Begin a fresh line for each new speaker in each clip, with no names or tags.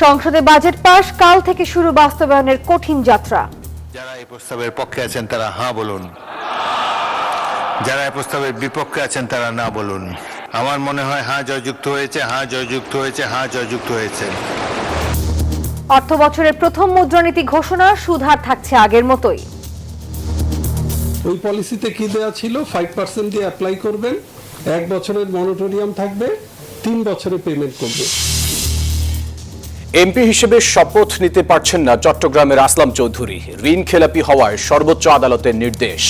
সংসদে বাজেট পাশ, কাল থেকে শুরু বাস্তবায়নের কঠিন যাত্রা।
যারা এই প্রস্তাবের পক্ষে আছেন তারা হ্যাঁ বলুন, যারা এই প্রস্তাবের বিপক্ষে আছেন তারা না বলুন। আমার মনে হয় হ্যাঁ জয়যুক্ত হয়েছে, হ্যাঁ জয়যুক্ত হয়েছে, হ্যাঁ জয়যুক্ত হয়েছে।
অর্থ বছরের প্রথম মুদ্রানীতি ঘোষণা, সুদহার থাকছে আগের মতোই।
ওই পলিসিতে কি দেওয়া ছিল? 5% দিয়ে অ্যাপ্লাই করবেন, 1 বছরের মনিটরিয়াম থাকবে, 3 বছরে পেমেন্ট করবে।
এমপি হিসেবে শপথ নিতে পারছেন না চট্টগ্রামের আসলাম চৌধুরী, ঋণ খেলাপি হওয়ায় সর্বোচ্চ আদালতের নির্দেশ।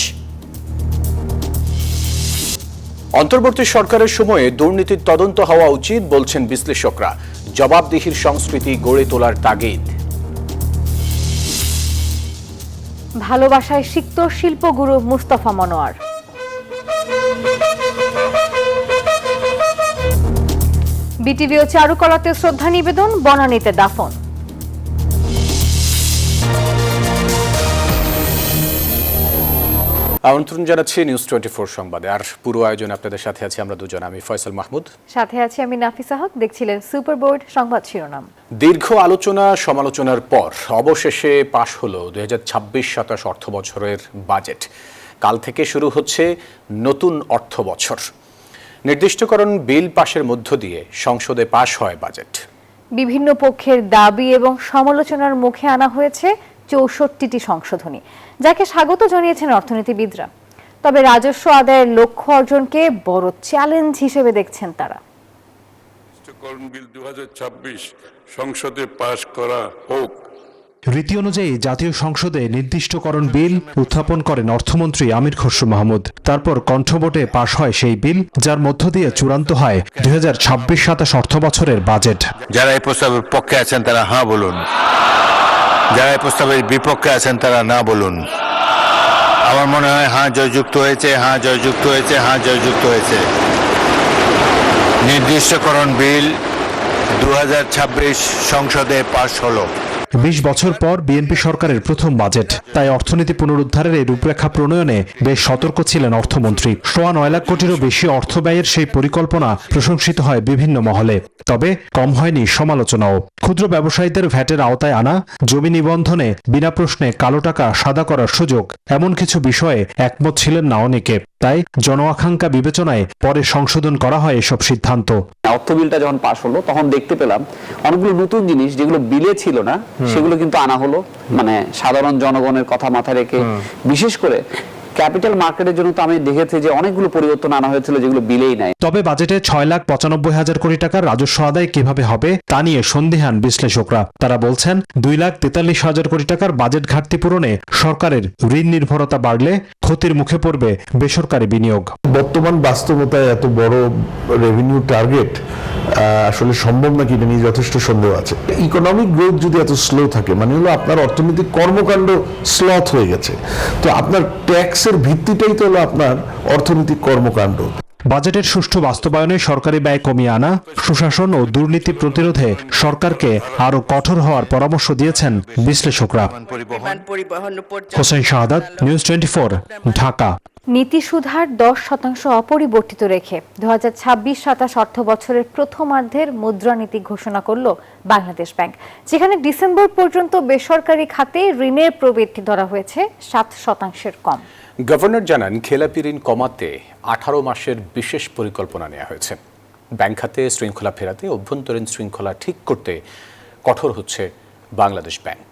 অন্তর্বর্তী সরকারের সময়ে দুর্নীতির তদন্ত হওয়া উচিত বলছেন বিশ্লেষকরা, জবাবদিহির সংস্কৃতি গড়ে তোলার তাগিদ।
ভালোবাসায় সিক্ত শিল্পগুরু মুস্তাফা মনোয়ার। বিটিভি ও চারুকলাতে শ্রদ্ধা নিবেদন, বনানীতে দাফন।
আমন্ত্রণ জানাচ্ছি নিউজ 24 সংবাদে। আর পুরো আয়োজন আপনাদের সাথে আছি আমরা দুজন, আমি ফয়সাল মাহমুদ,
সাথে আছি আমি নাফিসা হক। দেখছিলেন সুপার বোর্ড সংবাদ শিরোনাম।
দীর্ঘ আলোচনা সমালোচনার পর অবশেষে পাশ হলো 2026-27 অর্থ বছরের বাজেট। কাল থেকে শুরু হচ্ছে নতুন অর্থ বছর। নির্দিষ্টকরণ বিল পাশের মধ্য দিয়ে সংসদে পাশ হয় বাজেট।
বিভিন্ন পক্ষের দাবি এবং সমালোচনার মুখে আনা হয়েছে 64টি সংশোধনী, যাকে স্বাগত জানিয়েছেন অর্থনীতিবিদরা। তবে রাজস্ব আদায়ের লক্ষ্য অর্জনকে বড় চ্যালেঞ্জ হিসেবে দেখছেন তারা।
বিল 2026 সংসদে পাশ করা হোক।
রীতি অনুযায়ী জাতীয় সংসদে নির্দিষ্টকরণ বিল উত্থাপন করেন অর্থমন্ত্রী আমির খসরু মাহমুদ। তারপর কণ্ঠভোটে পাশ হয় সেই বিল, যার মধ্য দিয়ে চূড়ান্ত হয় 2026-27 অর্থ বছরের বাজেট।
যারা এই প্রস্তাবের পক্ষে আছেন তারা হ্যাঁ বলুন, যারা এই প্রস্তাবের বিপক্ষে আছেন তারা না বলুন। আমার মনে হয় হ্যাঁ জয়যুক্ত হয়েছে, হ্যাঁ জয়যুক্ত হয়েছে, হ্যাঁ জয়যুক্ত হয়েছে। নির্দিষ্টকরণ বিল 2026 সংসদে পাশ হলো।
20 বছর পর বিএনপি সরকারের প্রথম বাজেট, তাই অর্থনীতি পুনরুদ্ধারের এই রূপরেখা প্রণয়নে বেশ সতর্ক ছিলেন অর্থমন্ত্রী। 9.25 লাখ কোটিরও বেশি অর্থ ব্যয়ের সেই পরিকল্পনা প্রশংসিত হয় বিভিন্ন মহলে, তবে কম হয়নি সমালোচনাও। ক্ষুদ্র ব্যবসায়ীদের ভ্যাটের আওতায় আনা, জমি নিবন্ধনে বিনা প্রশ্নে কালো টাকা সাদা করার সুযোগ, এমন কিছু বিষয়ে একমত ছিলেন না অনেকে। তাই জনআকাঙ্ক্ষা বিবেচনায় পরে সংশোধন করা হয় এসব সিদ্ধান্ত।
অর্থ বিলটা যখন পাশ হলো তখন দেখতে পেলাম অনেকগুলো নতুন জিনিস যেগুলো বিলে ছিল না, সেগুলো কিন্তু আনা হলো। মানে সাধারণ জনগণের কথা মাথায় রেখে, বিশেষ করে ক্যাপিটাল মার্কেটের জন্য তো আমি দেখেছি যে অনেকগুলো পরিবর্তন আনা হয়েছিল যেগুলো বিলেই নাই।
তবে বাজেটে 6,95,000 কোটি টাকার রাজস্ব আদায় কিভাবে হবে তা নিয়ে সন্দিহান বিশ্লেষকরা। তারা বলছেন 2,43,000 কোটি টাকার বাজেট ঘাটতি পূরণে সরকারের ঋণ নির্ভরতা বাড়লে ক্ষতির মুখে পড়বে বেসরকারি বিনিয়োগ।
বর্তমান বাস্তবতায় এত বড় রেভিনিউ টার্গেট আসলে সম্ভব নাকি এটা নিয়ে যথেষ্ট সন্দেহ আছে। ইকোনমিক গ্রোথ যদি এত স্লো থাকে, মানে হলো আপনার অর্থনৈতিক কর্মকাণ্ড স্লথ হয়ে গেছে, তো আপনার ট্যাক্সের ভিত্তিটাই তো হলো আপনার অর্থনৈতিক কর্মকাণ্ড।
বাজেটের সুষ্ঠু বাস্তবায়নে সরকারি ব্যয় কমিয়ে আনা, সুশাসন ও দুর্নীতি প্রতিরোধে সরকারকে আরও কঠোর হওয়ার পরামর্শ দিয়েছেন বিশ্লেষকরা। হোসেন শাহাদাত, নিউজ 24, ঢাকা।
নীতি সুধার 10% অপরিবর্তিত রেখে 2026-27 অর্থ বছরের প্রথমার্ধের মুদ্রানীতি ঘোষণা করল বাংলাদেশ ব্যাংক, যেখানে ডিসেম্বর পর্যন্ত বেসরকারি খাতে ঋণের প্রবৃদ্ধি ধরা হয়েছে 7% কম।
গভর্নর জানান, খেলাপি ঋণ কমাতে 18 মাসের বিশেষ পরিকল্পনা নেওয়া হয়েছে। ব্যাংক খাতে শৃঙ্খলা ফেরাতে, অভ্যন্তরীণ শৃঙ্খলা ঠিক করতে কঠোর হচ্ছে বাংলাদেশ ব্যাংক।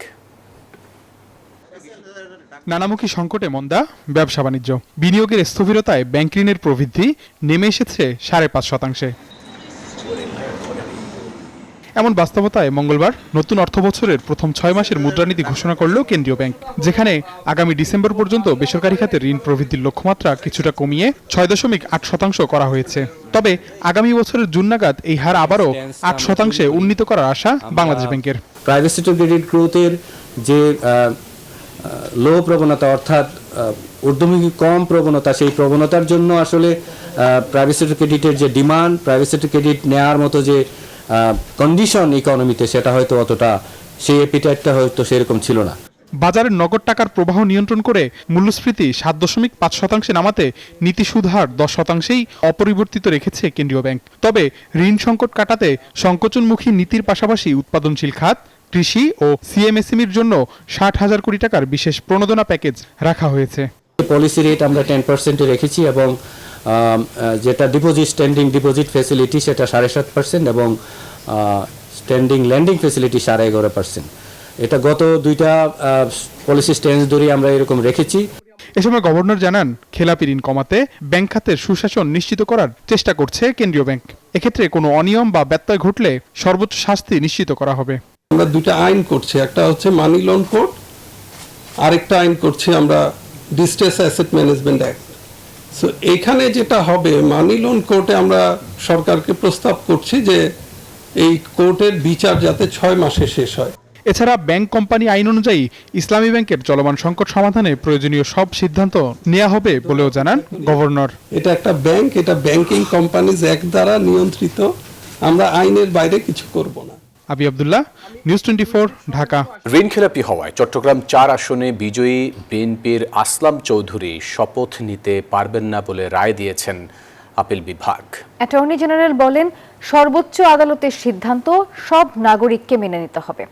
নানামুখী সংকটে মন্দা ব্যবসা বাণিজ্য, বিনিয়োগের স্থবিরতায় ব্যাংক ঋণের প্রবৃদ্ধি নেমে এসেছে 5.5%। এমন বাস্তবতায় মঙ্গলবার নতুন অর্থ বছরের প্রথম 6 মাসের মুদ্রানীতি ঘোষণা করল কেন্দ্রীয় ব্যাংক, যেখানে আগামী ডিসেম্বর পর্যন্ত বেসরকারি খাতে ঋণ প্রবৃদ্ধির লক্ষ্যমাত্রা কিছুটা কমিয়ে 6.8% করা হয়েছে। তবে আগামী বছরের জুন নাগাদ এই হার আবারও 8% উন্নীত করার আশা বাংলাদেশ ব্যাংকের।
প্রাইভেট সেক্টর ক্রেডিট গ্রোথের যে লো প্রবণতা, অর্থাৎ ঊর্ধ্বমুখী কম প্রবণতা, সেই প্রবণতার জন্য আসলে প্রাইভেট সেক্টর ক্রেডিটের যে ডিমান্ড, প্রাইভেট সেক্টর ক্রেডিট নেওয়ার মতো যে কন্ডিশন ইকোনমিতে, সেটা হয়তো অতটা, সেই এপিটাইটটা হয়তো সেরকম ছিল না।
বাজারের নগদ টাকার প্রবাহ নিয়ন্ত্রণ করে মূল্যস্ফীতি 7.5% নামাতে নীতি সুদ হার 10%ই অপরিবর্তিত রেখেছে কেন্দ্রীয় ব্যাংক। তবে ঋণ সংকট কাটাতে সংকোচনমুখী নীতির পাশাপাশি উৎপাদনশীল খাত, কৃষি ও সিএমএসএমইর জন্য 60,000 কোটি টাকার বিশেষ প্রণোদনা প্যাকেজ রাখা হয়েছে।
পলিসি রেট আমরা 10% রেখেছি এবং যেটা ডিপোজিট স্ট্যান্ডিং ডিপোজিট ফ্যাসিলিটি সেটা 7.5% এবং স্ট্যান্ডিং ল্যান্ডিং ফ্যাসিলিটি 11.5%। এটা গত দুইটা পলিসি স্ট্যান্স ধরে আমরা এরকম রেখেছি।
এ সময় গভর্নর জানান, খেলাপি ঋণ কমাতে ব্যাংক খাতের সুশাসন নিশ্চিত করার চেষ্টা করছে কেন্দ্রীয় ব্যাংক। এক্ষেত্রে কোনো অনিয়ম বা ব্যত্যয় ঘটলে সর্বোচ্চ শাস্তি নিশ্চিত করা হবে।
আমরা দুটো আইন করছি, একটা হচ্ছে মানি লোন কোড, আরেকটা আইন করছি আমরা distress asset management act. So এখানে যেটা হবে, মানি লোন কোর্টে আমরা সরকারকে প্রস্তাব করছি যে এই কোর্টের বিচার যাতে 6 মাসে শেষ হয়।
এছাড়া ব্যাংক কোম্পানি আইন অনুযায়ী ইসলামী ব্যাংকের চলমান সংকট সমাধানে প্রয়োজনীয় সব সিদ্ধান্ত নেওয়া হবে বলেও জানান গভর্নর।
এটা একটা ব্যাংক, এটা ব্যাংকিং কোম্পানিজ অ্যাক্ট দ্বারা নিয়ন্ত্রিত, আমরা আইনের বাইরে কিছু করব না।
আবি আব্দুল্লাহ, নিউজ 24, ঢাকা।
ঋণ খেলাপি হওয়ায় চট্টগ্রাম 4 আসনে বিজয়ী বিএনপির আসলাম চৌধুরী শপথ নিতে পারবেন না বলে রায় দিয়েছেন আপিল বিভাগ।
অ্যাটর্নি জেনারেল বলেন, সর্বোচ্চ আদালতের সিদ্ধান্ত সব নাগরিককে মেনে নিতে হবে।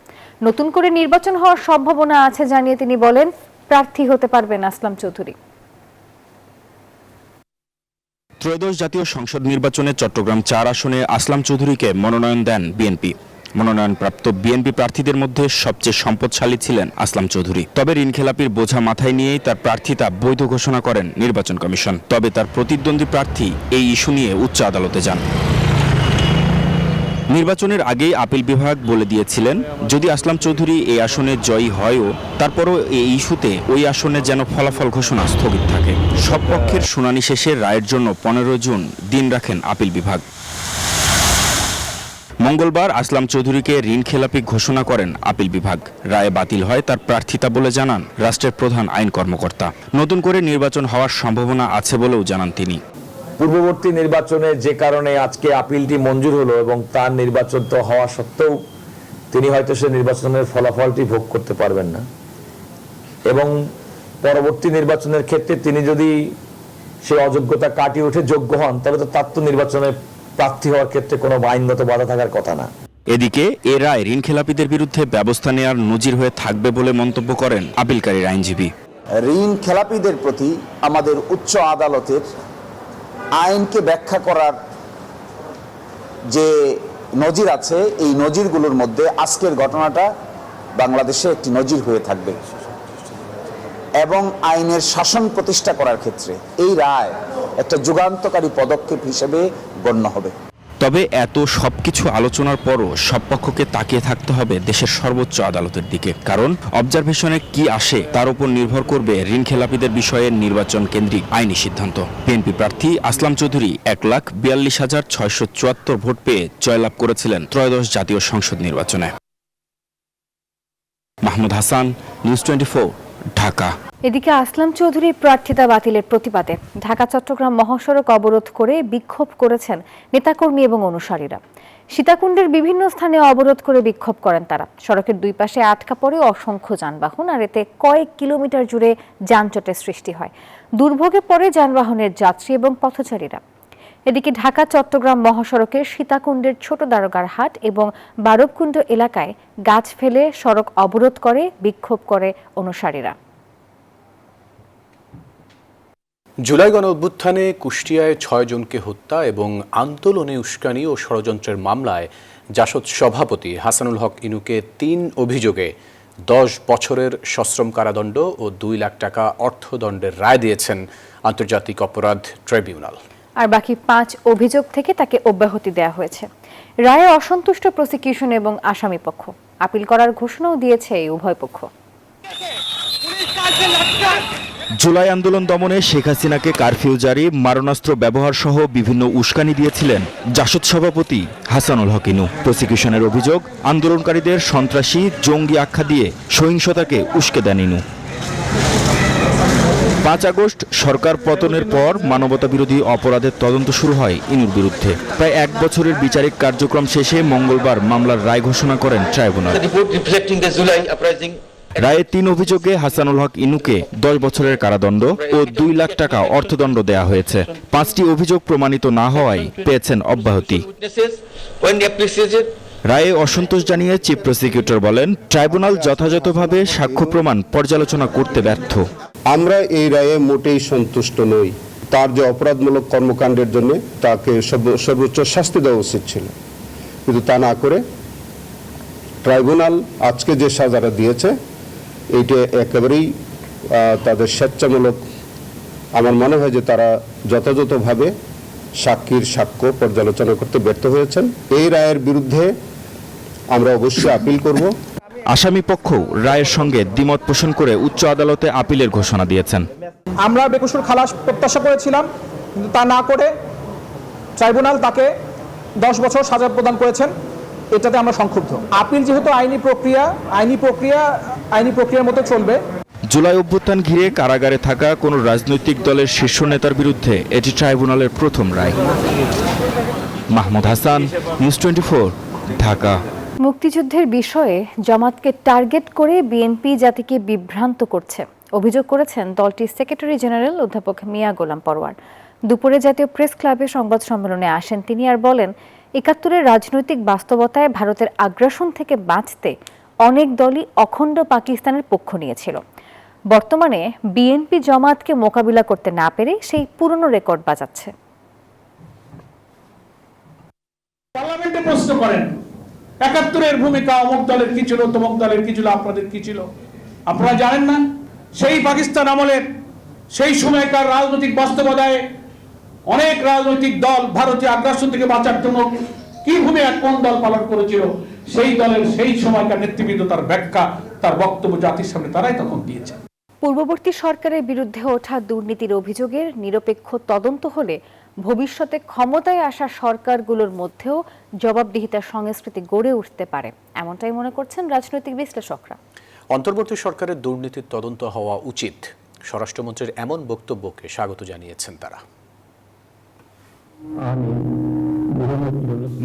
নতুন করে নির্বাচন হওয়ার সম্ভাবনা আছে জানিয়ে তিনি বলেন, প্রার্থী হতে পারবেন আসলাম চৌধুরী।
ত্রয়োদশ জাতীয় সংসদ নির্বাচনে চট্টগ্রাম 4 আসনে আসলাম চৌধুরীকে মনোনয়ন দেন বিএনপি। মনোনয়নপ্রাপ্ত বিএনপি প্রার্থীদের মধ্যে সবচেয়ে সম্পদশালী ছিলেন আসলাম চৌধুরী। তবে ঋণখেলাপির বোঝা মাথায় নিয়েই তার প্রার্থিতা বৈধ ঘোষণা করেন নির্বাচন কমিশন। তবে তার প্রতিদ্বন্দ্বী প্রার্থী এই ইস্যু নিয়ে উচ্চ আদালতে যান। নির্বাচনের আগেই আপিল বিভাগ বলে দিয়েছিলেন, যদি আসলাম চৌধুরী এই আসনে জয়ী হয়ও তারপরও এই ইস্যুতে ওই আসনে যেন ফলাফল ঘোষণা স্থগিত থাকে। সব পক্ষের শুনানি শেষে রায়ের জন্য 15 জুন দিন রাখেন আপিল বিভাগ। মঙ্গলবার আসলাম চৌধুরীকে ঋণখেলাপি ঘোষণা করেন আপিল বিভাগ। রায়ে বাতিল হয় তার প্রার্থিতা বলে জানান রাষ্ট্রের প্রধান আইন কর্মকর্তা। নতুন করে নির্বাচন হওয়ার সম্ভাবনা আছে বলেও জানান তিনি।
পূর্ববর্তী নির্বাচনে যে কারণে আজকে আপিলটি মঞ্জুর হলো এবং তার নির্বাচন তো হওয়া সত্ত্বেও তিনি হয়তো সে নির্বাচনের ফলাফলটি ভোগ করতে পারবেন না, এবং পরবর্তী নির্বাচনের ক্ষেত্রে তিনি যদি সে অযোগ্যতা কাটিয়ে উঠে যোগ্য হন তাহলে তো তার তো নির্বাচনে প্রার্থী হওয়ার ক্ষেত্রে কোনো আইনগত বাধা থাকার কথা না।
এদিকে এ রায় ঋণখেলাপিদের বিরুদ্ধে ব্যবস্থা নেওয়ার নজির হয়ে থাকবে বলে মন্তব্য করেন আপিলকারীর আইনজীবী।
ঋণ খেলাপিদের প্রতি আমাদের উচ্চ আদালতের আইনকে ব্যাখ্যা করার যে নজির আছে, এই নজিরগুলোর মধ্যে আজকের ঘটনাটা বাংলাদেশে একটি নজির হয়ে থাকবে এবং আইনের শাসন প্রতিষ্ঠা করার ক্ষেত্রে এই রায় একটা যুগান্তকারী পদক্ষেপ হিসেবে গণ্য হবে।
তবে এত সবকিছু আলোচনার পরও সব পক্ষকে তাকিয়ে থাকতে হবে দেশের সর্বোচ্চ আদালতের দিকে, কারণ অবজারভেশনে কি আসে তার উপর নির্ভর করবে ঋণখেলাপিদের বিষয়ে নির্বাচন কেন্দ্রিক আইনি সিদ্ধান্ত। বিএনপি প্রার্থী আসলাম চৌধুরী 1,42,674 ভোট পেয়ে জয়লাভ করেছিলেন ত্রয়োদশ জাতীয় সংসদ নির্বাচনে। মাহমুদ হাসান, নিউজ 24, ঢাকা।
এদিকে আসলাম চৌধুরীর প্রার্থিতা বাতিলের প্রতিবাদে ঢাকা চট্টগ্রাম মহাসড়ক অবরোধ করে বিক্ষোভ করেছেন নেতাকর্মী এবং অনুসারীরা। সীতাকুণ্ডের বিভিন্ন স্থানে অবরোধ করে বিক্ষোভ করেন তারা। সড়কের দুই পাশে আটকা পড়ে অসংখ্য যানবাহন, আর এতে কয়েক কিলোমিটার জুড়ে যানজটের সৃষ্টি হয়। দুর্ভোগে পড়ে যানবাহনের যাত্রী এবং পথচারীরা। এদিকে ঢাকা চট্টগ্রাম মহাসড়কের সীতাকুণ্ডের ছোট দারোগার হাট এবং বারবকুণ্ড এলাকায় গাছ ফেলে সড়ক অবরোধ করে বিক্ষোভ করে অনুসারীরা।
জুলাই গণ অভ্যুত্থানে কুষ্টিয়ায় 6 জনকে হত্যা এবং আন্দোলনে উস্কানি ও ষড়যন্ত্রের মামলায় জাসদ সভাপতি হাসানুল হক ইনুকে 3 অভিযোগে 10 বছরের সশ্রম কারাদণ্ড ও 2 লাখ টাকা অর্থদণ্ডের রায় দিয়েছেন আন্তর্জাতিক অপরাধ ট্রাইব্যুনাল।
আর বাকি 5 অভিযোগ থেকে তাকে অব্যাহতি দেওয়া হয়েছে। রায়ে অসন্তুষ্ট প্রসিকিউশন এবং আসামি পক্ষ। আপিল করার ঘোষণাও দিয়েছে এই উভয় পক্ষ।
জুলাই আন্দোলন দমনে শেখ হাসিনাকে কারফিউ জারি, মারণাস্ত্র ব্যবহার সহ বিভিন্ন উস্কানি দিয়েছিলেন জাসদ সভাপতি হাসানুল হক ইনু। প্রসিকিউশনের অভিযোগ, আন্দোলনকারীদের সন্ত্রাসী, জঙ্গি আখ্যা দিয়ে সহিংসতাকে উস্কে দেন ইনু। 5 আগস্ট সরকার পতনের পর মানবতাবিরোধী অপরাধের তদন্ত শুরু হয় ইনুর বিরুদ্ধে। প্রায় 1 বছরের বিচারিক কার্যক্রম শেষে মঙ্গলবার মামলার রায় ঘোষণা করেন ট্রাইব্যুনাল। রায়ে 3 অভিযোগে হাসানুল হক ইনুকে 10 বছরের কারাদণ্ড ও 2 লাখ টাকা অর্থদণ্ড দেয়া হয়েছে। 5টি অভিযোগ প্রমাণিত না হওয়ায় পেয়েছেন অব্যাহতি। রায়ে অসন্তোষ জানিয়ে চিফ প্রসিকিউটর বলেন, ট্রাইব্যুনাল যথাযথভাবে সাক্ষ্য প্রমাণ পর্যালোচনা করতে ব্যর্থ।
আমরা এই রায়ে মোটেই সন্তুষ্ট নই। তার যে অপরাধমূলক কর্মকাণ্ডের জন্য তাকে সর্বোচ্চ শাস্তি দেওয়া উচিত ছিল, কিন্তু তা না করে ট্রাইব্যুনাল আজকে যে সাজাটা দিয়েছে এইটা একেবারেই তাদের স্বেচ্ছামূলক। আমার মনে হয় যে তারা যথাযথভাবে সাক্ষীর সাক্ষ্য পর্যালোচনা করতে ব্যর্থ হয়েছেন। এই রায়ের বিরুদ্ধে আমরা অবশ্যই আপিল করব।
আসামি পক্ষ রায়ের সঙ্গে দ্বিমত পোষণ করে উচ্চ আদালতে আপিলের ঘোষণা দিয়েছেন।
আমরা বেকসুর খালাস প্রত্যাশা করেছিলাম, কিন্তু তা না করে ট্রাইব্যুনাল তাকে 10 বছর সাজা প্রদান করেছেন। এটাতে আমরা সংক্ষুব্ধ। আপিল যেহেতু আইনি প্রক্রিয়ার মতো চলবে।
জুলাই অভ্যুত্থান ঘিরে কারাগারে থাকা কোনো রাজনৈতিক দলের শীর্ষ নেতার বিরুদ্ধে এটি ট্রাইব্যুনালের প্রথম রায়। মাহমুদ হাসান, নিউজ 24, ঢাকা।
মুক্তিযুদ্ধের বিষয়ে জামাতকে টার্গেট করে বিএনপি জাতিকে বিভ্রান্ত করছে অভিযোগ করেছেন দলটির সেক্রেটারি জেনারেল অধ্যাপক মিয়া গোলাম পরোয়ার। দুপুরে জাতীয় প্রেস ক্লাবে সংবাদ সম্মেলনে আসেন তিনি আর বলেন, ৭১-এর রাজনৈতিক বাস্তবতায় ভারতের আগ্রাসন থেকে বাঁচতে অনেক দলই অখণ্ড পাকিস্তানের পক্ষ নিয়েছিল। বর্তমানে বিএনপি জামাতকে মোকাবিলা করতে না পেরে সেই পুরনো রেকর্ড বাজাচ্ছে।
পার্লামেন্টে প্রশ্ন করেন ৭১-এর ভূমিকা অমুক দলের কি ছিল, তমুক দলের কি ছিল, আপনাদের কি ছিল? আপনারা জানেন না? সেই পাকিস্তান আমলের সেই সময়কার রাজনৈতিক বাস্তবতায় অনেক রাজনৈতিক দল ভারতীয় আগ্রাসন থেকে বাঁচার জন্য কি ভূমিকা কোন দল পালন করেছিল, সেই দলের সেই সময়কার নেতৃবৃন্দ তার ব্যাখ্যা, তার বক্তব্য জাতির সামনে তারাই তখন দিয়েছে।
পূর্ববর্তী সরকারের বিরুদ্ধে ওঠা দুর্নীতির অভিযোগের নিরপেক্ষ তদন্ত হলে ভবিষ্যতে ক্ষমতায় আসা সরকারগুলোর মধ্যেও জবাবদিহিতার সংস্কৃতি গড়ে উঠতে পারে, এমনটাই মনে করছেন রাজনৈতিক বিশ্লেষকরা।
অন্তর্বর্তী সরকারের দুর্নীতির তদন্ত হওয়া উচিত, স্বরাষ্ট্রমন্ত্রীর এমন বক্তব্যকে স্বাগত জানিয়েছেন তারা।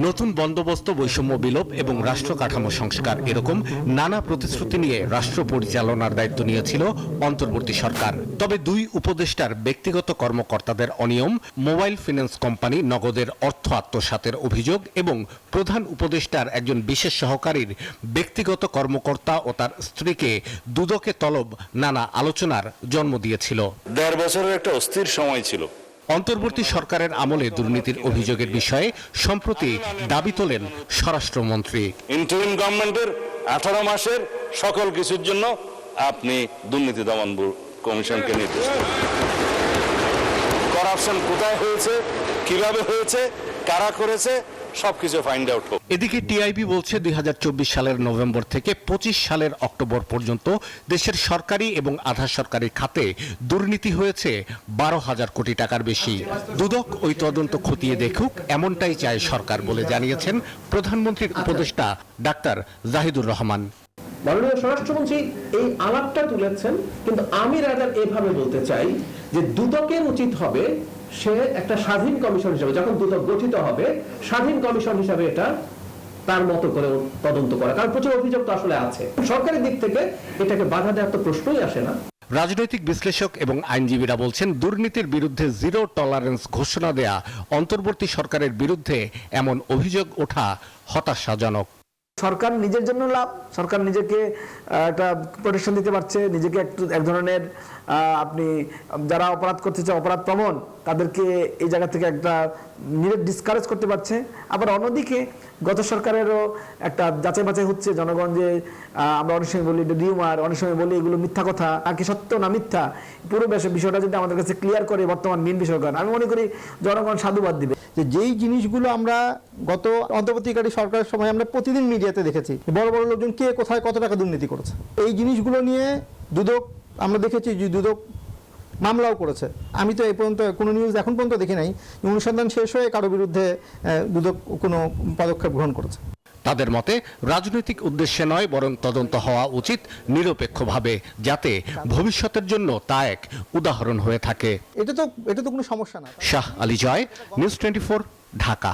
নতুন বন্দোবস্ত, বৈষম্য বিলোপ এবং রাষ্ট্র কাঠামো সংস্কার, এরকম নানা প্রতিশ্রুতি নিয়ে রাষ্ট্র পরিচালনার দায়িত্ব নিয়েছিল অন্তর্বর্তী সরকার। তবে 2 উপদেষ্টার ব্যক্তিগত কর্মকর্তাদের অনিয়ম, মোবাইল ফিন্যান্স কোম্পানি নগদের অর্থ আত্মসাতের অভিযোগ এবং প্রধান উপদেষ্টার একজন বিশেষ সহকারীর ব্যক্তিগত কর্মকর্তা ও তার স্ত্রীকে দুদকে তলব নানা আলোচনার জন্ম দিয়েছিল।
1.5 বছরের একটা অস্থির সময় ছিল।
অন্তর্বর্তী সরকারের আমলে দুর্নীতির অভিযোগের বিষয়ে সম্প্রতি দাবি তোলেন স্বরাষ্ট্রমন্ত্রী।
ইন্টারিম গভর্নমেন্টের 18 মাসের সকল কিছুর জন্য আপনি দুর্নীতি দমন কমিশনকে নির্দেশ দেন। করাপশন কোথায় হয়েছে, কিভাবে হয়েছে, কারা করেছে, সবকিছু ফাইন্ড আউট হোক।
এদিকে টিআইবি বলছে 2024 সালের নভেম্বর থেকে 25 সালের অক্টোবর পর্যন্ত দেশের সরকারি এবং আধা সরকারি খাতে দুর্নীতি হয়েছে 12,000 কোটি টাকার বেশি। দুদক ওই তদন্ত খতিয়ে দেখুক, এমনটাই চায় সরকার বলে জানিয়েছেন প্রধানমন্ত্রীর উপদেষ্টা ডাক্তার জাহিদুর রহমান।
মাননীয় স্বরাষ্ট্রমন্ত্রী এই আলাপটা তুলেছেন, কিন্তু আমি রাদার এভাবে বলতে চাই যে দুদকের উচিত হবে সে একটা স্বাধীন কমিশন হিসেবে, যখন দুদক গঠিত হবে স্বাধীন কমিশন হিসেবে এটা তার মতো করে তদন্ত করা, কারণ প্রচুর অভিযোগ তো আসলে আছে। সরকারের দিক থেকে এটাকে বাধা দেওয়ার তো প্রশ্নই আসে না।
রাজনৈতিক বিশ্লেষক এবং আইনজীবীরা বলছেন, দুর্নীতির বিরুদ্ধে 0 টলারেন্স ঘোষণা দেয়া অন্তর্বর্তী সরকারের বিরুদ্ধে এমন অভিযোগ ওঠা হতাশাজনক।
সরকার নিজের জন্য লাভ, সরকার নিজেকে একটা প্রোটেকশন দিতে পারছে, নিজেকে এক ধরনের আপনি যারা অপরাধ করতে চায় অপরাধ প্রবণ তাদেরকে এই জায়গা থেকে একটা নিজের ডিসকারেজ করতে পারছে। আবার অন্যদিকে গত সরকারেরও একটা যাচাই বাছাই হচ্ছে, জনগণ যে আমরা অনেক সময় বলি রিউমার, অনেক সময় বলি এগুলো মিথ্যা কথা, আর কি সত্য না মিথ্যা, পুরো বিষয়টা যদি আমাদের কাছে ক্লিয়ার করে বর্তমান মেন সরকার, আমি মনে করি জনগণ সাধুবাদ দিবে।
যে যেই জিনিসগুলো আমরা গত অন্তর্বর্তীকালী সরকারের সময় আমরা প্রতিদিন মিডিয়াতে দেখেছি, বড় বড় লোকজন কে কোথায় কত টাকা দুর্নীতি করেছে, এই জিনিসগুলো নিয়ে দুদক আমরা দেখেছি যে দুদক মামলাও করেছে। আমি তো এই পর্যন্ত কোনো নিউজ এখন পর্যন্ত দেখি নাই অনুসন্ধান শেষ হয়ে কারো বিরুদ্ধে দুদক কোনো পদক্ষেপ গ্রহণ করেছে।
তাদের মতে রাজনৈতিক উদ্দেশ্যে নয়, বরং তদন্ত হওয়া উচিত নিরপেক্ষভাবে, যাতে ভবিষ্যতের জন্য তা এক উদাহরণ হয়ে থাকে।
এটা তো কোনো সমস্যা না।
শাহ আলী জয়, নিউজ 24, ঢাকা।